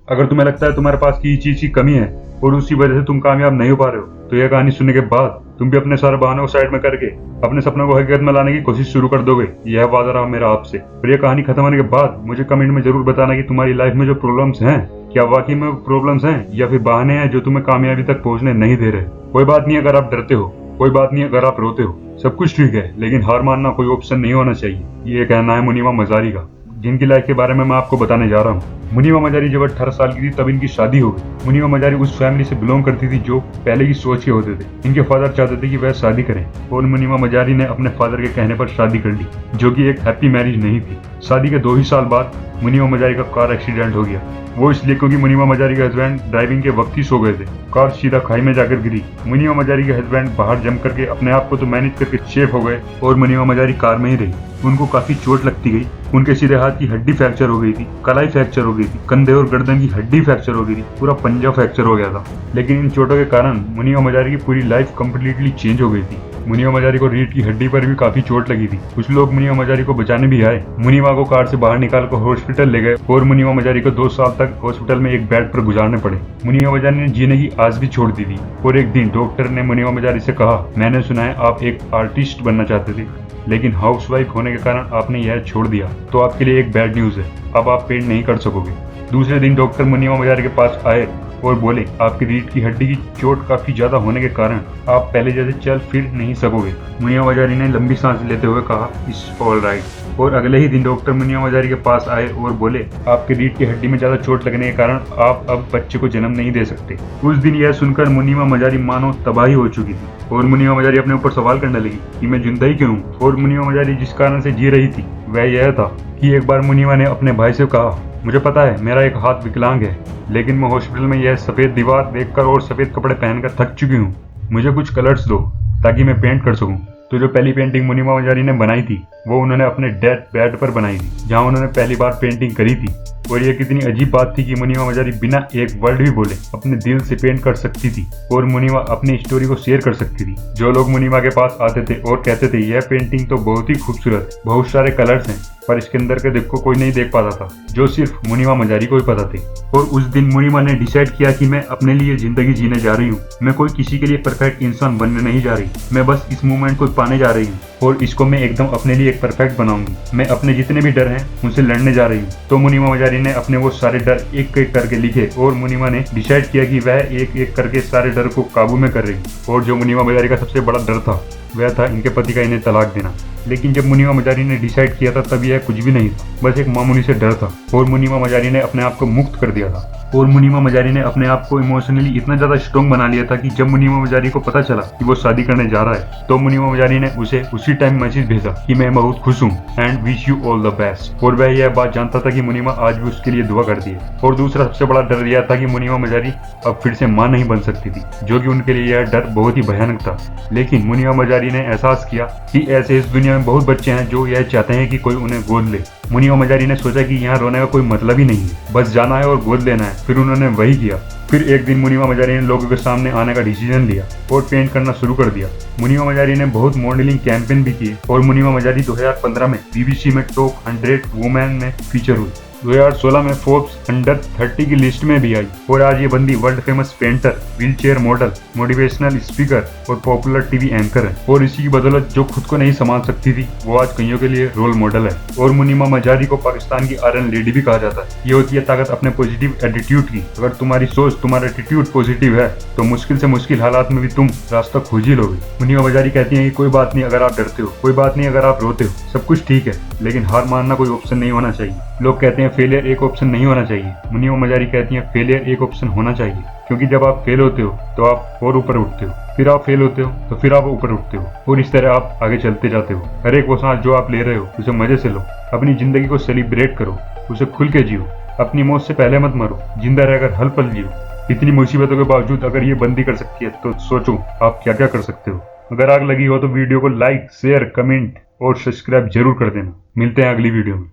अगर तुम्हें लगता है तुम्हारे पास की चीज की कमी है और उसी वजह से तुम कामयाब नहीं हो पा रहे हो, तो यह कहानी सुनने के बाद तुम भी अपने सारे बहानों को साइड में करके अपने सपनों को हकीकत में लाने की कोशिश शुरू कर दोगे। यह वादा रहा मेरा आपसे। और यह कहानी खत्म होने के बाद मुझे कमेंट में जरूर बताना कि तुम्हारी लाइफ में जो प्रॉब्लम्स हैं, क्या वाकई में प्रॉब्लम्स हैं या फिर बहाने हैं जो तुम्हें कामयाबी तक पहुंचने नहीं दे रहे। कोई बात नहीं अगर आप डरते हो, कोई बात नहीं अगर आप रोते हो, सब कुछ ठीक है, लेकिन हार मानना कोई ऑप्शन नहीं होना चाहिए। ये कहना है मुनीमा मजारी का, जिनकी लाइफ के बारे में मैं आपको बताने जा रहा हूँ। मुनीमा मजारी जब 18 साल की थी तब इनकी शादी हो गई। मुनीमा मजारी उस फैमिली से बिलोंग करती थी जो पहले की सोच के होते थे। इनके फादर चाहते थे कि वह शादी करें और मुनीमा मजारी ने अपने फादर के कहने पर शादी कर ली, जो कि एक हैप्पी मैरिज नहीं थी। शादी के 2 ही साल बाद मुनीमा मजारी का कार एक्सीडेंट हो गया। वो इसलिए क्योंकि मुनीमा मजारी के हस्बैंड ड्राइविंग के वक्त ही सो गए थे। कार सीधा खाई में जाकर गिरी। मुनीमा मजारी के हस्बैंड बाहर जंप करके अपने आप को तो मैनेज करके सेफ हो गए और मुनीमा मजारी कार में ही रही। उनको काफी चोट लगती गई। उनके सीधे हाथ की हड्डी फ्रैक्चर हो गई थी, कलाई फ्रैक्चर हो गई थी, कंधे और गर्दन की हड्डी फ्रैक्चर हो गई थी, पूरा पंजा फ्रैक्चर हो गया था। लेकिन इन चोटों के कारण मुनीमा मजारी की पूरी लाइफ कम्प्लीटली चेंज हो गई थी। मुनीमा मजारी को रीढ़ की हड्डी पर भी काफी चोट लगी थी। कुछ लोग मुनीमा मजारी को बचाने भी आए। मुनीमा को कार से बाहर निकाल कर हॉस्पिटल ले गए और मुनीमा मजारी को 2 साल तक हॉस्पिटल में एक बेड पर गुजारने पड़े। मुनीमा मजारी ने जीने की आस भी छोड़ दी थी और एक दिन डॉक्टर ने मुनीमा मजारी से कहा, मैंने सुना है आप एक आर्टिस्ट बनना चाहते थे, लेकिन हाउसवाइफ होने के कारण आपने यह छोड़ दिया, तो आपके लिए एक बैड न्यूज है, अब आप पेंट नहीं कर सकोगे। दूसरे दिन डॉक्टर मुनीमा मजारी के पास आए और बोले, आपकी रीढ़ की हड्डी की चोट काफी ज्यादा होने के कारण आप पहले जैसे चल फिर नहीं सकोगे। मुनीमा मजारी ने लंबी सांस लेते हुए कहा, इट्स ऑल राइट। और अगले ही दिन डॉक्टर मुनीमा मजारी के पास आए और बोले, आपकी रीढ़ की हड्डी में ज्यादा चोट लगने के कारण आप अब बच्चे को जन्म नहीं दे सकते। उस दिन यह सुनकर मुनीमा मजारी मानो तबाही हो चुकी थी और मुनीमा मजारी अपने ऊपर सवाल करने लगी कि मैं जिंदा ही क्यों हूँ। और मुनीमा मजारी जिस कारण से जी रही थी वह यह था कि एक बार मुनीमा ने अपने भाई से कहा, मुझे पता है मेरा एक हाथ विकलांग है, लेकिन मैं हॉस्पिटल में यह सफेद दीवार देखकर और सफेद कपड़े पहनकर थक चुकी हूँ। मुझे कुछ कलर्स दो ताकि मैं पेंट कर सकूं। तो जो पहली पेंटिंग मुनीमा मजारी ने बनाई थी वो उन्होंने अपने डेड बेड पर बनाई थी, जहां उन्होंने पहली बार पेंटिंग करी थी। और ये कितनी अजीब बात थी कि मुनीमा मजारी बिना एक वर्ड भी बोले अपने दिल से पेंट कर सकती थी और मुनीमा अपनी स्टोरी को शेयर कर सकती थी। जो लोग मुनीमा के पास आते थे और कहते थे, यह पेंटिंग तो बहुत ही खूबसूरत है, बहुत सारे कलर्स हैं, पर इसके अंदर के दिल को कोई नहीं देख पाता था, जो सिर्फ मुनीमा मजारी को ही पता थे। और उस दिन मुनीमा ने डिसाइड किया कि मैं अपने लिए जिंदगी जीने जा रही हूँ। मैं कोई किसी के लिए परफेक्ट इंसान बनने नहीं जा रही, मैं बस इस मूवमेंट को पाने जा रही हूँ और इसको मैं एकदम अपने लिए एक परफेक्ट बनाऊंगी। मैं अपने जितने भी डर हैं उनसे लड़ने जा रही हूँ। तो मुनीमा मजारी ने अपने वो सारे डर एक एक करके लिखे और मुनीमा ने डिसाइड किया कि वह एक एक करके सारे डर को काबू में कर रही। और जो मुनीमा मजारी का सबसे बड़ा डर था वह था इनके पति का इन्हें तलाक देना। लेकिन जब मुनीमा मजारी ने डिसाइड किया था तब यह कुछ भी नहीं था, बस एक मामूली से डर था और मुनीमा मजारी ने अपने आप को मुक्त कर दिया था। और मुनीमा मजारी ने अपने आप को इमोशनली इतना ज्यादा स्ट्रॉन्ग बना लिया था कि जब मुनीमा मजारी को पता चला कि वो शादी करने जा रहा है तो मुनीमा मजारी ने उसे उसी टाइम मैसेज भेजा कि मैं बहुत खुश हूँ and wish you all the best. और वह यह बात जानता था कि मुनीमा आज भी उसके लिए दुआ करती है। और दूसरा सबसे बड़ा डर यह था कि मुनीमा मजारी अब फिर से मां नहीं बन सकती थी, जो कि उनके लिए यह डर बहुत ही भयानक था। लेकिन मुनीमा मजारी ने एहसास किया कि ऐसे इस दुनिया में बहुत बच्चे हैं जो यह चाहते हैं कि कोई उन्हें गोद ले। मुनीमा मजारी ने सोचा कि यहाँ रोने का कोई मतलब ही नहीं है, बस जाना है और गोद लेना है। फिर उन्होंने वही किया। फिर एक दिन मुनीमा मजारी ने लोगों के सामने आने का डिसीजन लिया और पेंट करना शुरू कर दिया। मुनीमा मजारी ने बहुत मॉडलिंग कैंपेन भी किए और मुनीमा मजारी 2015 में बीबीसी में टॉप 100 वुमेन में फीचर हुई। 2016 में फोर्ब्स अंडर 30 की लिस्ट में भी आई। और आज ये बंदी world famous painter, wheelchair model, motivational speaker और पॉपुलर टीवी एंकर है। और इसी की बदौलत जो खुद को नहीं संभाल सकती थी वो आज कईयों के लिए रोल मॉडल है। और मुनीमा मजारी को पाकिस्तान की आयरन लेडी भी कहा जाता है। ये होती है ताकत अपने पॉजिटिव एटीट्यूड की। अगर तुम्हारी सोच, तुम्हारा एटीट्यूड पॉजिटिव है तो मुश्किल से मुश्किल हालात में भी तुम रास्ता खोज ही लोगे। मुनीमा मजारी कहती है कि कोई बात नहीं अगर आप डरते हो, कोई बात नहीं अगर आप रोते हो, सब कुछ ठीक है, लेकिन हार मानना कोई ऑप्शन नहीं होना चाहिए। लोग कहते हैं फेलियर एक ऑप्शन नहीं होना चाहिए। मुनीमा मजारी कहती है फेलियर एक ऑप्शन होना चाहिए, क्योंकि जब आप फेल होते हो तो आप और ऊपर उठते हो, फिर आप फेल होते हो तो फिर आप ऊपर उठते हो और इस तरह आप आगे चलते जाते हो। हर एक वो सांस जो आप ले रहे हो उसे मजे से लो। अपनी जिंदगी को सेलिब्रेट करो, उसे खुल के जियो। अपनी मौत से पहले मत मरो, जिंदा रहकर हल पल जियो। इतनी मुसीबतों के बावजूद अगर ये बंदी कर सकती है तो सोचो आप क्या क्या कर सकते हो। अगर आग लगी हो तो वीडियो को लाइक, शेयर, कमेंट और सब्सक्राइब जरूर कर देना। मिलते हैं अगली वीडियो में।